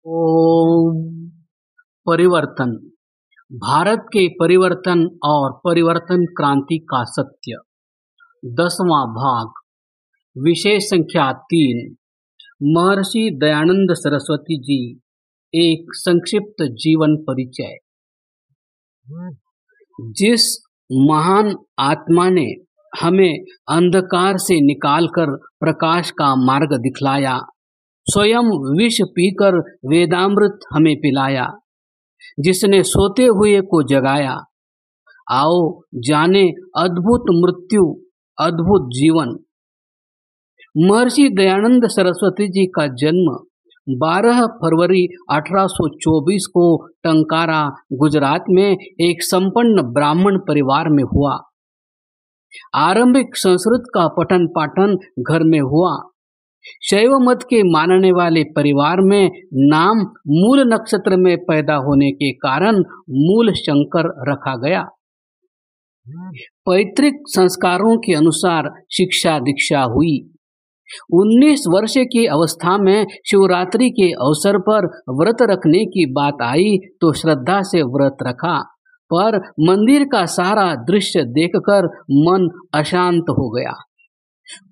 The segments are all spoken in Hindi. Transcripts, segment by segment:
ओम। परिवर्तन। भारत के परिवर्तन और परिवर्तन क्रांति का सत्य। 10वां भाग। विषय संख्या 3। महर्षि दयानंद सरस्वती जी। एक संक्षिप्त जीवन परिचय। जिस महान आत्मा ने हमें अंधकार से निकालकर प्रकाश का मार्ग दिखलाया, स्वयं विष पीकर वेदामृत हमें पिलाया, जिसने सोते हुए को जगाया, आओ जाने अद्भुत मृत्यु अद्भुत जीवन। महर्षि दयानंद सरस्वती जी का जन्म 12 फरवरी 1824 को टंकारा, गुजरात में एक संपन्न ब्राह्मण परिवार में हुआ। आरंभिक संस्कृत का पठन पाठन घर में हुआ। शैव मत के मानने वाले परिवार में नाम मूल नक्षत्र में पैदा होने के कारण मूल शंकर रखा गया। पैतृक संस्कारों के अनुसार शिक्षा दीक्षा हुई। 19 वर्ष की अवस्था में शिवरात्रि के अवसर पर व्रत रखने की बात आई तो श्रद्धा से व्रत रखा, पर मंदिर का सारा दृश्य देखकर मन अशांत हो गया।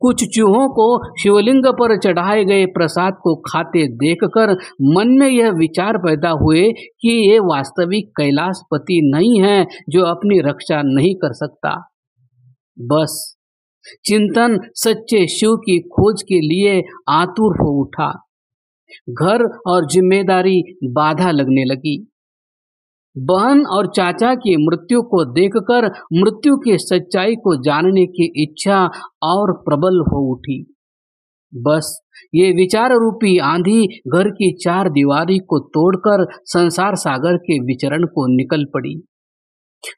कुछ चूहों को शिवलिंग पर चढ़ाए गए प्रसाद को खाते देखकर मन में यह विचार पैदा हुए कि ये वास्तविक कैलाशपति नहीं है जो अपनी रक्षा नहीं कर सकता। बस चिंतन सच्चे शिव की खोज के लिए आतुर हो उठा। घर और जिम्मेदारी बाधा लगने लगी। बहन और चाचा की मृत्यु को देखकर मृत्यु की सच्चाई को जानने की इच्छा और प्रबल हो उठी। बस ये विचार रूपी आंधी घर की 4 दीवारी को तोड़कर संसार सागर के विचरण को निकल पड़ी।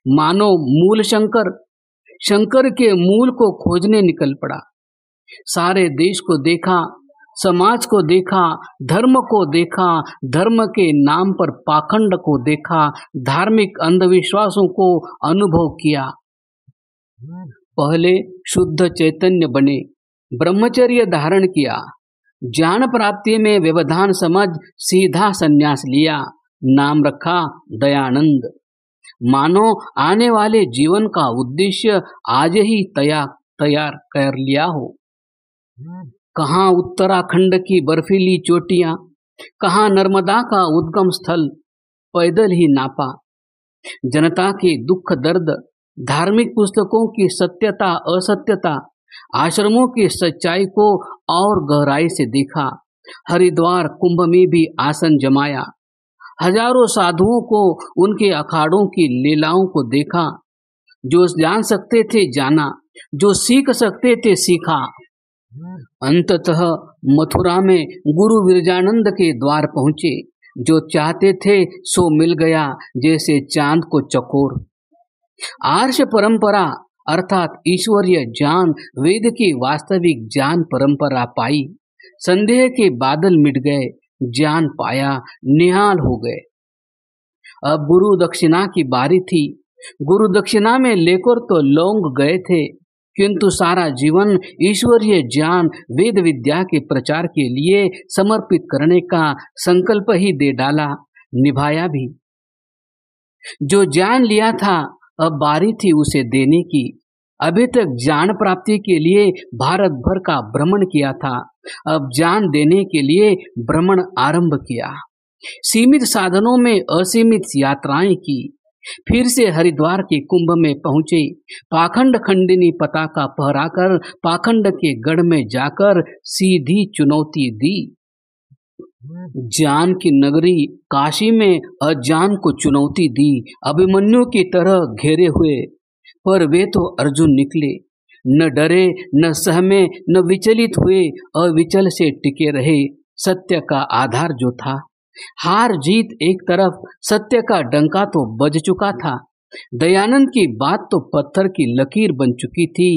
मानो मूल शंकर के मूल को खोजने निकल पड़ा। सारे देश को देखा, समाज को देखा, धर्म को देखा, धर्म के नाम पर पाखंड को देखा, धार्मिक अंधविश्वासों को अनुभव किया। पहले शुद्ध चैतन्य बने, ब्रह्मचर्य धारण किया, ज्ञान प्राप्ति में व्यवधान समझ सीधा संन्यास लिया, नाम रखा दयानंद। मानो आने वाले जीवन का उद्देश्य आज ही तैयार कर लिया हो। कहाँ उत्तराखंड की बर्फीली चोटियां, कहाँ नर्मदा का उद्गम स्थल, पैदल ही नापा। जनता के दुख दर्द, धार्मिक पुस्तकों की सत्यता असत्यता, आश्रमों की सच्चाई को और गहराई से देखा। हरिद्वार कुंभ में भी आसन जमाया। हजारों साधुओं को उनके अखाड़ों की लीलाओं को देखा। जो जान सकते थे जाना, जो सीख सकते थे सीखा। अंततः मथुरा में गुरु विरजानंद के द्वार पहुंचे। जो चाहते थे सो मिल गया, जैसे चांद को चकोर। आर्ष परंपरा अर्थात ईश्वरीय ज्ञान, वेद की वास्तविक ज्ञान परंपरा पाई। संदेह के बादल मिट गए, ज्ञान पाया, निहाल हो गए। अब गुरु दक्षिणा की बारी थी। गुरु दक्षिणा में लेकर तो लौंग गए थे, किंतु सारा जीवन ईश्वरीय ज्ञान वेद विद्या के प्रचार के लिए समर्पित करने का संकल्प ही दे डाला, निभाया भी। जो ज्ञान लिया था अब बारी थी उसे देने की। अभी तक ज्ञान प्राप्ति के लिए भारत भर का भ्रमण किया था, अब ज्ञान देने के लिए भ्रमण आरंभ किया। सीमित साधनों में असीमित यात्राएं की। फिर से हरिद्वार के कुंभ में पहुंचे। पाखंड खंडिनी पताका फहराकर पाखंड के गढ़ में जाकर सीधी चुनौती दी। ज्ञान की नगरी काशी में अज्ञान को चुनौती दी, अभिमन्यु की तरह घेरे हुए। पर वे तो अर्जुन निकले, न डरे न सहमे न विचलित हुए, अविचल से टिके रहे। सत्य का आधार जो था, हार जीत एक तरफ, सत्य का डंका तो बज चुका था। दयानंद की बात तो पत्थर की लकीर बन चुकी थी,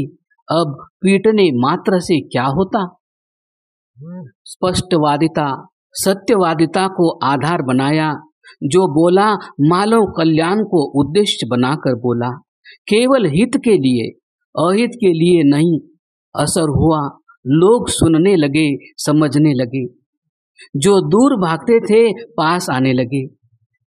अब पीटने मात्र से क्या होता। स्पष्टवादिता, सत्यवादिता को आधार बनाया। जो बोला मानव कल्याण को उद्देश्य बनाकर बोला, केवल हित के लिए, अहित के लिए नहीं। असर हुआ, लोग सुनने लगे, समझने लगे। जो दूर भागते थे पास आने लगे।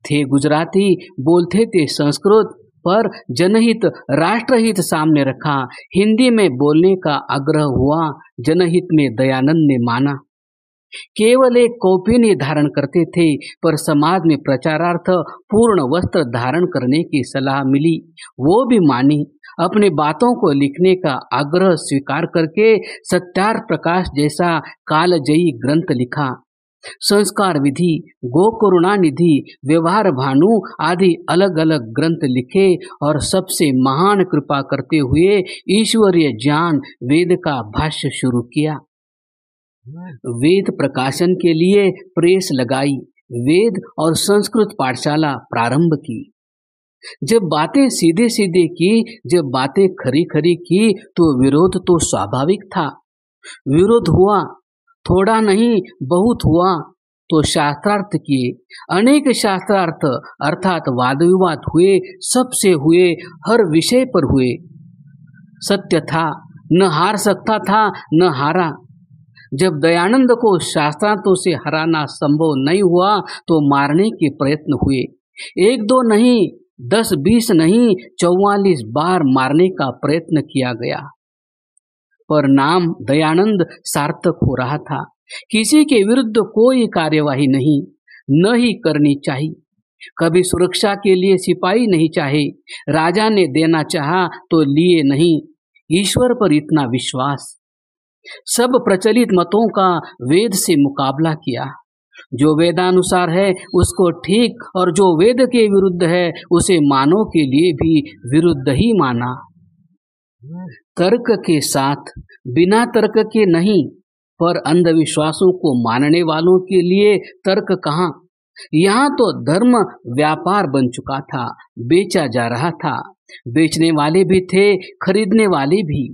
थे गुजराती, बोलते थे संस्कृत, पर जनहित राष्ट्रहित सामने रखा। हिंदी में बोलने का आग्रह हुआ, जनहित में दयानंद ने माना। केवल एक कौपीन धारण करते थे, पर समाज में प्रचारार्थ पूर्ण वस्त्र धारण करने की सलाह मिली, वो भी मानी। अपने बातों को लिखने का आग्रह स्वीकार करके सत्यार्थ प्रकाश जैसा कालजयी ग्रंथ लिखा। संस्कार विधि, गोकरुणा निधि, व्यवहार भानु आदि अलग अलग ग्रंथ लिखे और सबसे महान कृपा करते हुए ईश्वरीय ज्ञान वेद का भाष्य शुरू किया। वेद प्रकाशन के लिए प्रेस लगाई, वेद और संस्कृत पाठशाला प्रारंभ की। जब बातें सीधे सीधे की, जब बातें खरी खरी की, तो विरोध तो स्वाभाविक था। विरोध हुआ, थोड़ा नहीं बहुत हुआ, तो शास्त्रार्थ किए। अनेक शास्त्रार्थ अर्थात वाद विवाद हुए, सबसे हुए, हर विषय पर हुए। सत्य था, न हार सकता था, न हारा। जब दयानंद को शास्त्रार्थों से हराना संभव नहीं हुआ, तो मारने के प्रयत्न हुए। 1-2 नहीं, 10-20 नहीं, 44 बार मारने का प्रयत्न किया गया, पर नाम दयानंद सार्थक हो रहा था। किसी के विरुद्ध कोई कार्यवाही नहीं, न ही करनी चाहिए। कभी सुरक्षा के लिए सिपाही नहीं चाहे, राजा ने देना चाहा तो लिए नहीं। ईश्वर पर इतना विश्वास। सब प्रचलित मतों का वेद से मुकाबला किया। जो वेदानुसार है उसको ठीक, और जो वेद के विरुद्ध है उसे मानव के लिए भी विरुद्ध ही माना। तर्क के साथ, बिना तर्क के नहीं, पर अंधविश्वासों को मानने वालों के लिए तर्क कहाँ। यहाँ तो धर्म व्यापार बन चुका था, बेचा जा रहा था। बेचने वाले भी थे, खरीदने वाले भी।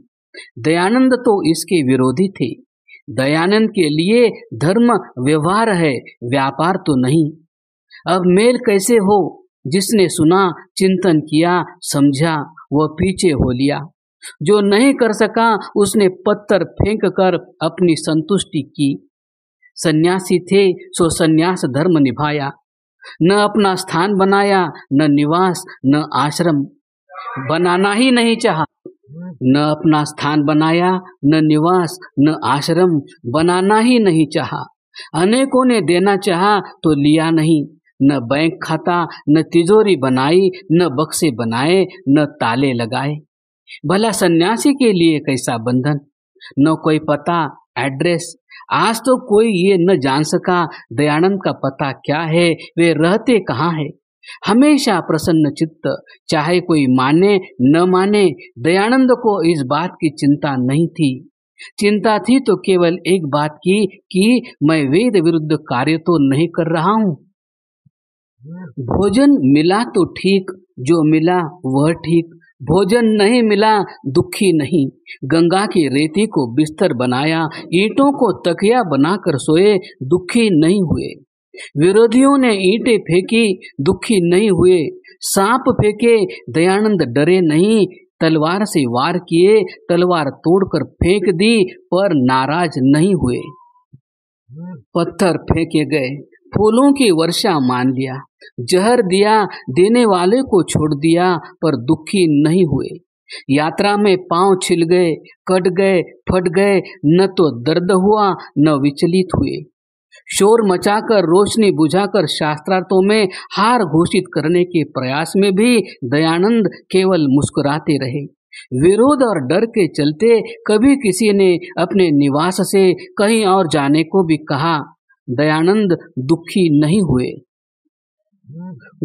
दयानंद तो इसके विरोधी थे। दयानंद के लिए धर्म व्यवहार है, व्यापार तो नहीं। अब मेल कैसे हो? जिसने सुना, चिंतन किया, समझा, वह पीछे हो लिया। जो नहीं कर सका उसने पत्थर फेंक कर अपनी संतुष्टि की। सन्यासी थे सो सन्यास धर्म निभाया। न अपना स्थान बनाया, न निवास, न आश्रम। बनाना ही नहीं चाहा। न अपना स्थान बनाया, न निवास, न आश्रम। बनाना ही नहीं चाहा। अनेकों ने देना चाहा तो लिया नहीं। न बैंक खाता, न तिजोरी बनाई, न बक्से बनाए, न ताले लगाए। भला सन्यासी के लिए कैसा बंधन। न कोई पता, एड्रेस। आज तो कोई ये न जान सका दयानंद का पता क्या है, वे रहते कहाँ है। हमेशा प्रसन्न चित्त, चाहे कोई माने न माने। दयानंद को इस बात की चिंता नहीं थी। चिंता थी तो केवल एक बात की कि मैं वेद विरुद्ध कार्य तो नहीं कर रहा हूँ। भोजन मिला तो ठीक, जो मिला वह ठीक। भोजन नहीं मिला, दुखी नहीं। गंगा की रेती को बिस्तर बनाया, ईंटों को तकिया बनाकर सोए, दुखी नहीं हुए। विरोधियों ने ईंटें फेंकी, दुखी नहीं हुए। सांप फेंके, दयानंद डरे नहीं। तलवार से वार किए, तलवार तोड़कर फेंक दी, पर नाराज नहीं हुए। पत्थर फेंके गए, फूलों की वर्षा मान लिया। जहर दिया, देने वाले को छोड़ दिया, पर दुखी नहीं हुए। यात्रा में पांव छिल गए, कट गए, फट गए, न तो दर्द हुआ, न विचलित हुए। शोर मचाकर, रोशनी बुझाकर शास्त्रार्थों में हार घोषित करने के प्रयास में भी दयानंद केवल मुस्कुराते रहे। विरोध और डर के चलते कभी किसी ने अपने निवास से कहीं और जाने को भी कहा, दयानंद दुखी नहीं हुए।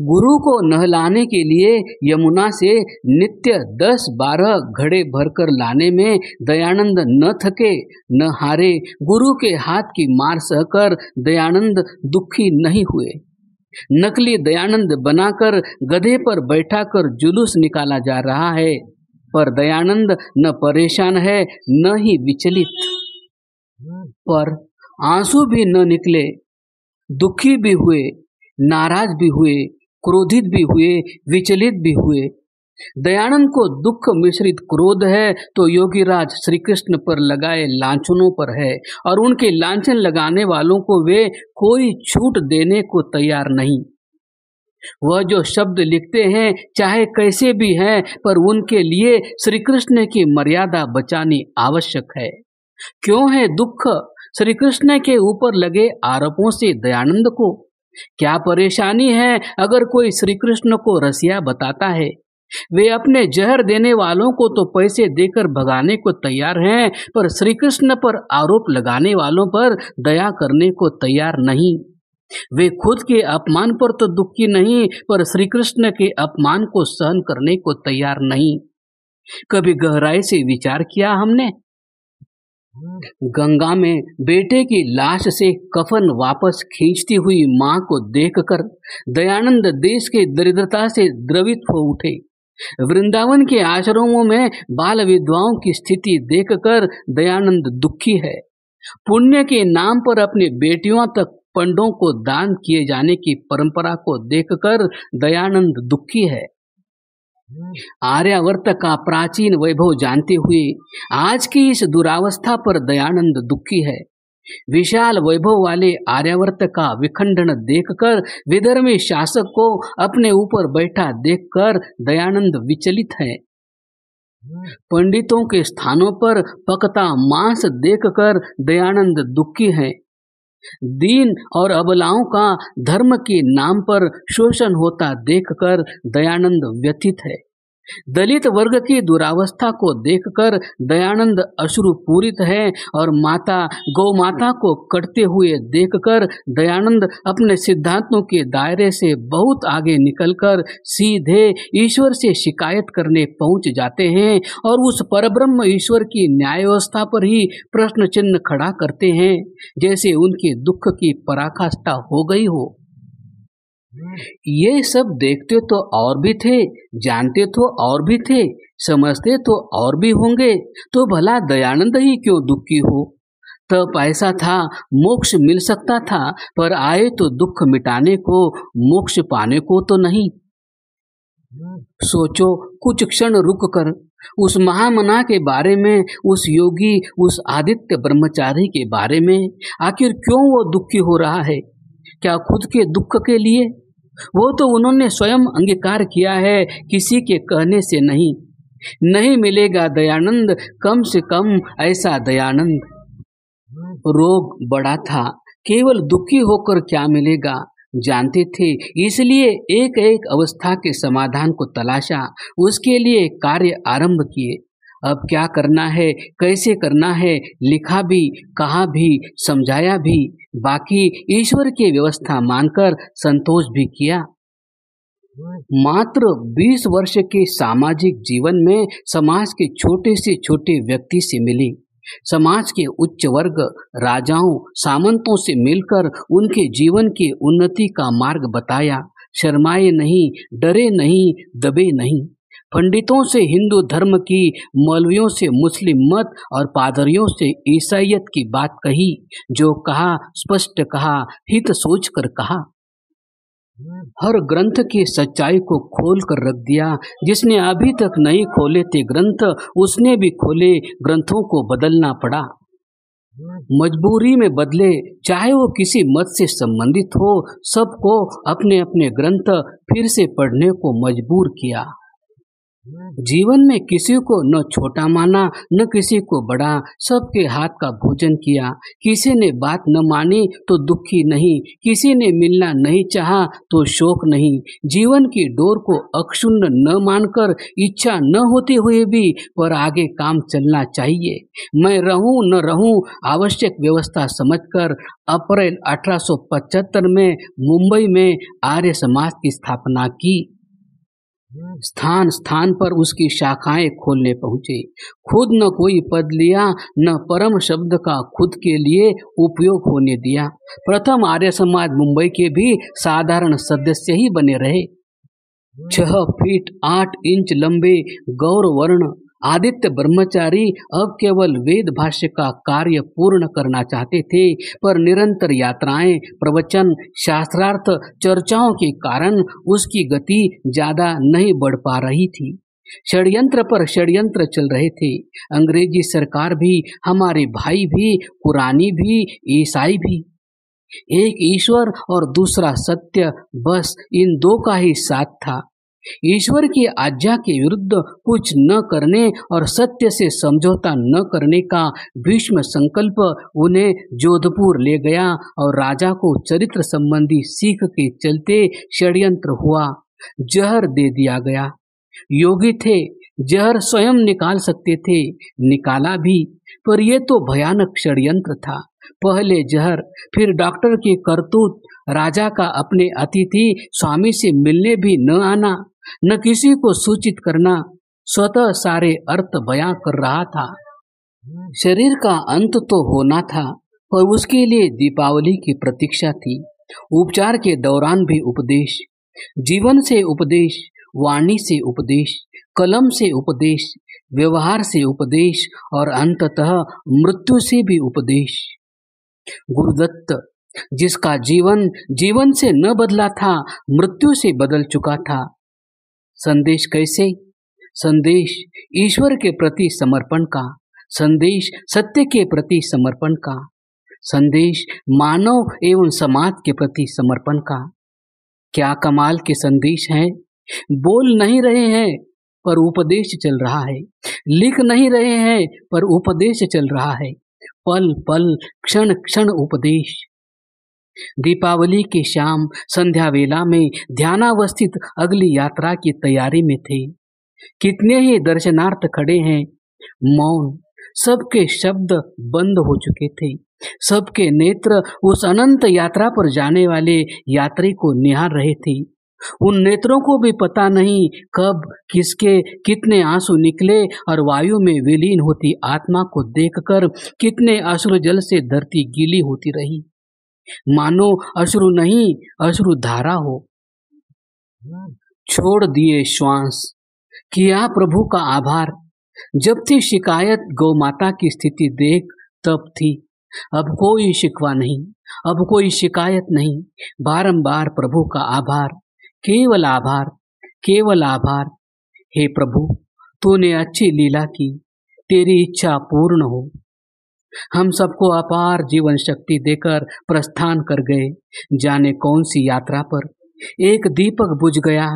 गुरु को नहलाने के लिए यमुना से नित्य 10-12 घड़े भरकर लाने में दयानंद न थके, न हारे। गुरु के हाथ की मार सहकर दयानंद दुखी नहीं हुए। नकली दयानंद बनाकर गधे पर बैठाकर जुलूस निकाला जा रहा है, पर दयानंद न परेशान है, न ही विचलित। पर आंसू भी न निकले, दुखी भी हुए, नाराज भी हुए, क्रोधित भी हुए, विचलित भी हुए। दयानंद को दुख मिश्रित क्रोध है तो योगीराज श्री कृष्ण पर लगाए लांछनों पर है, और उनके लांछन लगाने वालों को वे कोई छूट देने को तैयार नहीं। वह जो शब्द लिखते हैं चाहे कैसे भी हैं, पर उनके लिए श्री कृष्ण की मर्यादा बचानी आवश्यक है। क्यों है दुख श्री कृष्ण के ऊपर लगे आरोपों से दयानंद को? क्या परेशानी है अगर कोई श्री कृष्ण को रसिया बताता है? वे अपने जहर देने वालों को तो पैसे देकर भगाने को तैयार हैं, पर श्री कृष्ण पर आरोप लगाने वालों पर दया करने को तैयार नहीं। वे खुद के अपमान पर तो दुखी नहीं, पर श्री कृष्ण के अपमान को सहन करने को तैयार नहीं। कभी गहराई से विचार किया हमने? गंगा में बेटे की लाश से कफन वापस खींचती हुई मां को देखकर दयानंद देश के दरिद्रता से द्रवित हो उठे। वृंदावन के आश्रमों में बाल विधवाओं की स्थिति देखकर दयानंद दुखी है। पुण्य के नाम पर अपनी बेटियों तक पंडों को दान किए जाने की परंपरा को देखकर दयानंद दुखी है। आर्यावर्त का प्राचीन वैभव जानते हुए आज की इस दुरावस्था पर दयानंद दुखी है। विशाल वैभव वाले आर्यावर्त का विखंडन देखकर, विधर्मी शासक को अपने ऊपर बैठा देखकर दयानंद विचलित है। पंडितों के स्थानों पर पकता मांस देखकर दयानंद दुखी है। दीन और अबलाओं का धर्म के नाम पर शोषण होता देखकर दयानंद व्यथित है। दलित वर्ग की दुरावस्था को देखकर दयानंद अश्रुपूरित है, और माता गौ माता को कटते हुए देखकर दयानंद अपने सिद्धांतों के दायरे से बहुत आगे निकलकर सीधे ईश्वर से शिकायत करने पहुंच जाते हैं, और उस परब्रह्म ईश्वर की न्याय व्यवस्था पर ही प्रश्न चिन्ह खड़ा करते हैं, जैसे उनके दुख की पराकाष्ठा हो गई हो। ये सब देखते तो और भी थे, जानते तो और भी थे, समझते तो और भी होंगे, तो भला दयानंद ही क्यों दुखी हो? तब ऐसा था, मोक्ष मिल सकता था, पर आए तो दुख मिटाने को, मोक्ष पाने को तो नहीं। सोचो, कुछ क्षण रुक कर उस महामना के बारे में, उस योगी, उस आदित्य ब्रह्मचारी के बारे में। आखिर क्यों वो दुखी हो रहा है? क्या खुद के दुख के लिए? वो तो उन्होंने स्वयं अंगीकार किया है, किसी के कहने से नहीं। नहीं मिलेगा दयानंद, कम से कम ऐसा दयानंद। रोग बड़ा था, केवल दुखी होकर क्या मिलेगा जानते थे, इसलिए एक एक अवस्था के समाधान को तलाशा, उसके लिए कार्य आरंभ किए। अब क्या करना है, कैसे करना है, लिखा भी, कहा भी, समझाया भी, बाकी ईश्वर की व्यवस्था मानकर संतोष भी किया। मात्र 20 वर्ष के सामाजिक जीवन में समाज के छोटे से छोटे व्यक्ति से मिली। समाज के उच्च वर्ग, राजाओं, सामंतों से मिलकर उनके जीवन की उन्नति का मार्ग बताया। शर्माए नहीं, डरे नहीं, दबे नहीं। पंडितों से हिंदू धर्म की, मौलवियों से मुस्लिम मत और पादरियों से ईसाइयत की बात कही। जो कहा स्पष्ट कहा, हित सोच कर कहा। हर ग्रंथ की सच्चाई को खोल कर रख दिया। जिसने अभी तक नहीं खोले थे ग्रंथ, उसने भी खोले, ग्रंथों को बदलना पड़ा। मजबूरी में बदले, चाहे वो किसी मत से संबंधित हो, सबको अपने अपने ग्रंथ फिर से पढ़ने को मजबूर किया। जीवन में किसी को न छोटा माना, न किसी को बड़ा, सबके हाथ का भोजन किया। किसी ने बात न मानी तो दुखी नहीं, किसी ने मिलना नहीं चाहा तो शोक नहीं। जीवन की डोर को अक्षुण्ण न मानकर, इच्छा न होते हुए भी, पर आगे काम चलना चाहिए। मैं रहूं न रहूं, आवश्यक व्यवस्था समझकर अप्रैल 1875 में मुंबई में आर्य समाज की स्थापना की। स्थान स्थान पर उसकी शाखाएं खोलने पहुंचे। खुद न कोई पद लिया, न परम शब्द का खुद के लिए उपयोग होने दिया। प्रथम आर्य समाज मुंबई के भी साधारण सदस्य ही बने रहे। 6 फीट 8 इंच लंबे गौर वर्ण आदित्य ब्रह्मचारी अब केवल वेद भाष्य का कार्य पूर्ण करना चाहते थे, पर निरंतर यात्राएं, प्रवचन, शास्त्रार्थ चर्चाओं के कारण उसकी गति ज्यादा नहीं बढ़ पा रही थी। षड्यंत्र पर षड्यंत्र चल रहे थे। अंग्रेजी सरकार भी, हमारे भाई भी, कुरानी भी, ईसाई भी। एक ईश्वर और दूसरा सत्य, बस इन दो का ही साथ था। ईश्वर की आज्ञा के विरुद्ध कुछ न करने और सत्य से समझौता न करने का भीष्म संकल्प उन्हें जोधपुर ले गया और राजा को चरित्र संबंधी सीख के चलते षड्यंत्र हुआ। जहर दे दिया गया। योगी थे, जहर स्वयं निकाल सकते थे, निकाला भी, पर यह तो भयानक षड्यंत्र था। पहले जहर, फिर डॉक्टर की करतूत, राजा का अपने अतिथि स्वामी से मिलने भी न आना, न किसी को सूचित करना, स्वतः सारे अर्थ बयां कर रहा था। शरीर का अंत तो होना था, पर उसके लिए दीपावली की प्रतीक्षा थी। उपचार के दौरान भी उपदेश, जीवन से उपदेश, वाणी से उपदेश, कलम से उपदेश, व्यवहार से उपदेश और अंततः मृत्यु से भी उपदेश। गुरुदत्त, जिसका जीवन जीवन से न बदला था, मृत्यु से बदल चुका था। संदेश कैसे? संदेश ईश्वर के प्रति समर्पण का, संदेश सत्य के प्रति समर्पण का, संदेश मानव एवं समाज के प्रति समर्पण का। क्या कमाल के संदेश हैं। बोल नहीं रहे हैं पर उपदेश चल रहा है, लिख नहीं रहे हैं पर उपदेश चल रहा है, पल पल क्षण क्षण उपदेश। दीपावली की शाम संध्या वेला में ध्यानावस्थित अगली यात्रा की तैयारी में थे। कितने ही दर्शनार्थ खड़े हैं, मौन, सबके शब्द बंद हो चुके थे, सबके नेत्र उस अनंत यात्रा पर जाने वाले यात्री को निहार रहे थे। उन नेत्रों को भी पता नहीं कब किसके कितने आंसू निकले और वायु में विलीन होती आत्मा को देखकर कितने अश्रु जल से धरती गीली होती रही, मानो अश्रु नहीं अश्रु धारा हो। छोड़ दिए श्वास, किया प्रभु का आभार। जब थी शिकायत गौ माता की स्थिति देख तब थी, अब कोई शिकवा नहीं, अब कोई शिकायत नहीं। बारंबार प्रभु का आभार, केवल आभार, केवल आभार। हे प्रभु, तूने अच्छी लीला की, तेरी इच्छा पूर्ण हो। हम सबको अपार जीवन शक्ति देकर प्रस्थान कर गए, जाने कौन सी यात्रा पर। एक दीपक बुझ गया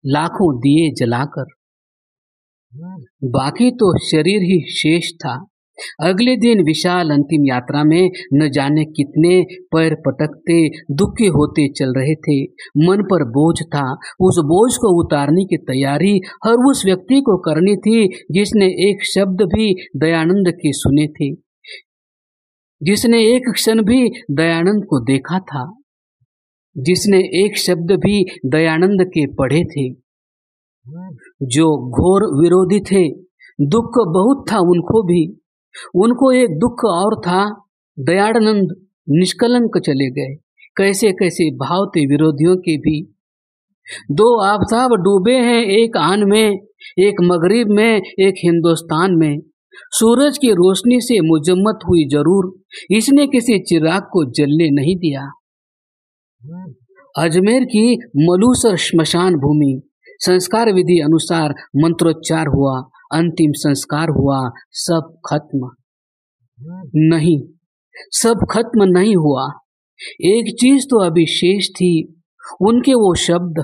लाखों दिए जलाकर, बाकी तो शरीर ही शेष था। अगले दिन विशाल अंतिम यात्रा में न जाने कितने पैर पटकते दुखी होते चल रहे थे। मन पर बोझ था, उस बोझ को उतारने की तैयारी हर उस व्यक्ति को करनी थी जिसने एक शब्द भी दयानंद के सुने थे, जिसने एक क्षण भी दयानंद को देखा था, जिसने एक शब्द भी दयानंद के पढ़े थे। जो घोर विरोधी थे, दुख बहुत था उनको भी। उनको एक दुख और था, दयानंद निष्कलंक चले गए। कैसे कैसे भाव थे विरोधियों के भी। दो आफताब डूबे हैं, एक आन में, एक मगरिब में, एक हिंदुस्तान में। सूरज की रोशनी से मुजम्मत हुई जरूर, इसने किसी चिराग को जलने नहीं दिया। अजमेर की मलूसर श्मशान भूमि, संस्कार विधि अनुसार मंत्रोच्चार हुआ, अंतिम संस्कार हुआ, सब खत्म नहीं, सब खत्म नहीं हुआ। एक चीज तो अभी शेष थी, उनके वो शब्द,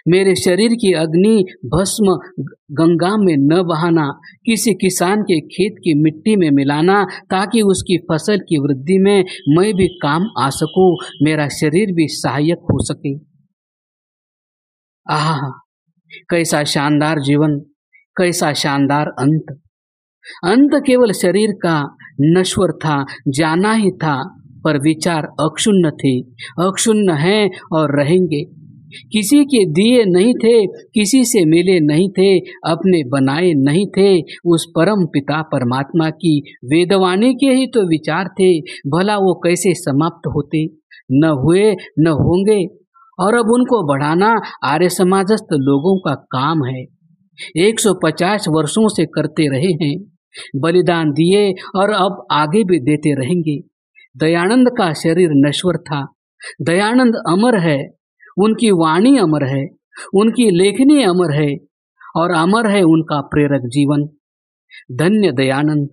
मेरे शरीर की अग्नि भस्म गंगा में न बहाना, किसी किसान के खेत की मिट्टी में मिलाना, ताकि उसकी फसल की वृद्धि में मैं भी काम आ सकूं, मेरा शरीर भी सहायक हो सके। आहा, कैसा शानदार जीवन, कैसा शानदार अंत। अंत केवल शरीर का नश्वर था, जाना ही था, पर विचार अक्षुण्ण थे, अक्षुण्ण हैं और रहेंगे। किसी के दिए नहीं थे, किसी से मिले नहीं थे, अपने बनाए नहीं थे। उस परम पिता परमात्मा की वेदवाणी के ही तो विचार थे, भला वो कैसे समाप्त होते, न हुए न होंगे। और अब उनको बढ़ाना आर्य समाजस्थ लोगों का काम है। 150 वर्षों से करते रहे हैं, बलिदान दिए और अब आगे भी देते रहेंगे। दयानंद का शरीर नश्वर था, दयानंद अमर है, उनकी वाणी अमर है, उनकी लेखनी अमर है। और अमर है उनका प्रेरक जीवन। धन्य दयानंद,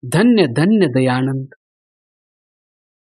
धन्य धन्य दयानंद।